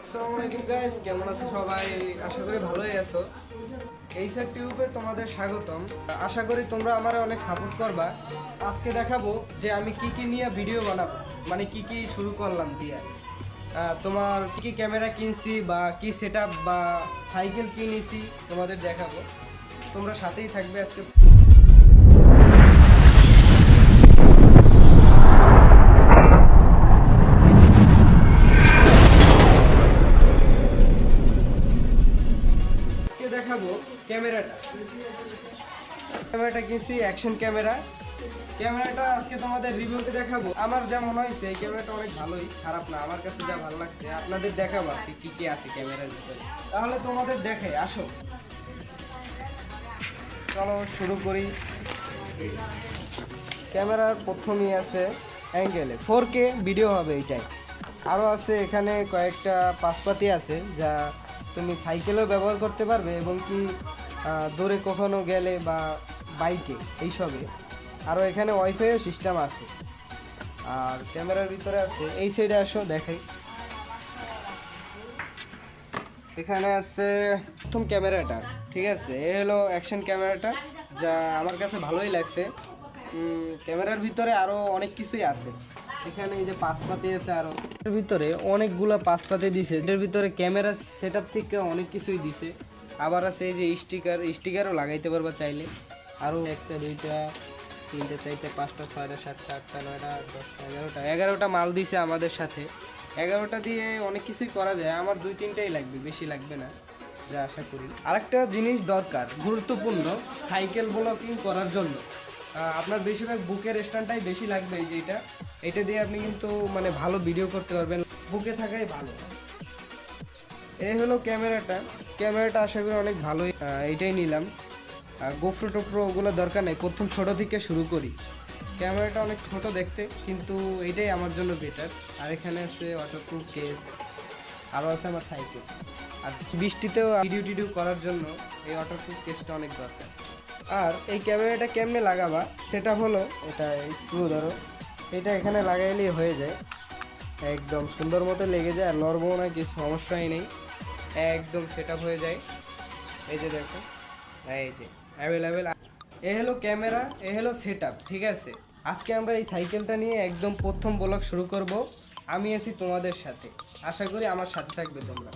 আসসালামু আলাইকুম গাইস, কেমন আছো সবাই? আশা করি ভালোই আছো। এইচআর টিউবে তোমাদের স্বাগতম। আশা করি তোমরা আমার অনেক সাপোর্ট করবা। আজকে দেখাবো যে আমি কি কি নিয়ে ভিডিও বানাবো, মানে কি কি শুরু করলাম দিয়ে। তোমার কি কি ক্যামেরা কিনছি বা কি সেটআপ বা সাইকেল কিনেছি তোমাদের দেখাবো। তোমরা সাথেই থাকবে আজকে। দেখাবো ক্যামেরাটা কিনছি অ্যাকশন ক্যামেরাটা আজকে তোমাদের রিভিউতে দেখাবো। আমার যা মনে হয়েছে এই ক্যামেরাটা অনেক ভালোই, খারাপ না। আমার কাছে যা ভালো লাগছে আপনাদের দেখাবো আজকে কি কি আছে ক্যামেরার ভিতরে। তাহলে তোমাদের দেখে আসো, চলো শুরু করি। ক্যামেরার প্রথমেই আছে অ্যাঙ্গেলে 4K ভিডিও হবে এইটাই। আরও আছে এখানে কয়েকটা পাশপাতি আছে যা তুমি সাইকেলেও ব্যবহার করতে পারবে এবং কি দূরে কখনো গেলে বা বাইকে এইসবে। আরও এখানে ওয়াইফাইও সিস্টেম আছে। আর ক্যামেরার ভিতরে আছে, এই সাইডে আসো দেখাই। এখানে আছে প্রথম ক্যামেরাটা, ঠিক আছে। এ হলো অ্যাকশন ক্যামেরাটা, যা আমার কাছে ভালোই লাগছে। ক্যামেরার ভিতরে আরও অনেক কিছুই আছে। এখানে এই যে পাশপাতি আছে, আরও এর ভিতরে অনেকগুলো পাশপাতি দিছে। এর ভিতরে ক্যামেরা সেটআপ থেকে অনেক কিছুই দিছে। আবার আছে এই যে স্টিকারও লাগাইতে পারবা চাইলে। আরও একটা, দুইটা, তিনটে, চারটে, পাঁচটা, ছয়টা, সাতটা, আটটা, নয়টা, দশটা, 11টা মাল দিছে আমাদের সাথে। 11টা দিয়ে অনেক কিছুই করা যায়। আমার 2-3টাই লাগবে, বেশি লাগবে না, যা আশা করি। আরেকটা জিনিস দরকার, গুরুত্বপূর্ণ, সাইকেল ব্লকিং করার জন্য আপনার বেশিরভাগ বুকের স্ট্যান্ডটাই বেশি লাগবে। এই যে এটা দিয়ে আপনি কিন্তু মানে ভালো ভিডিও করতে পারবেন, বুকে থাকাই ভালো। এই হলো ক্যামেরাটা আশা করি অনেক ভালোই। এইটাই নিলাম। গোপ্রো টোপ্রো ওগুলো দরকার নেই, প্রথম ছোট থেকে শুরু করি। ক্যামেরাটা অনেক ছোট দেখতে, কিন্তু এইটাই আমার জন্য বেটার। আর এখানে আছে ওয়াটারপ্রুফ কেস, আরও আছে আমার সাইকেল। আর বৃষ্টিতেও ভিডিও টিডিও করার জন্য এই ওয়াটারপ্রুফ কেসটা অনেক দরকার। আর এই ক্যামেরাটা কেমনে লাগাবা সেটা হলো, এটা স্ক্রু ধরো, এটা এখানে লাগাইলেই হয়ে যায়, একদম সুন্দর মতো লেগে যায়। আর লড়বো না, কিছু সমস্যাই নেই, একদম সেট আপ হয়ে যায়। এই যে দেখো, এই যে অ্যাভেলেবেল। এ হলো ক্যামেরা, এ হলো সেট আপ, ঠিক আছে। আজকে আমরা এই সাইকেলটা নিয়ে একদম প্রথম ব্লগ শুরু করব। আমি আছি তোমাদের সাথে, আশা করি আমার সাথে থাকবে তোমরা।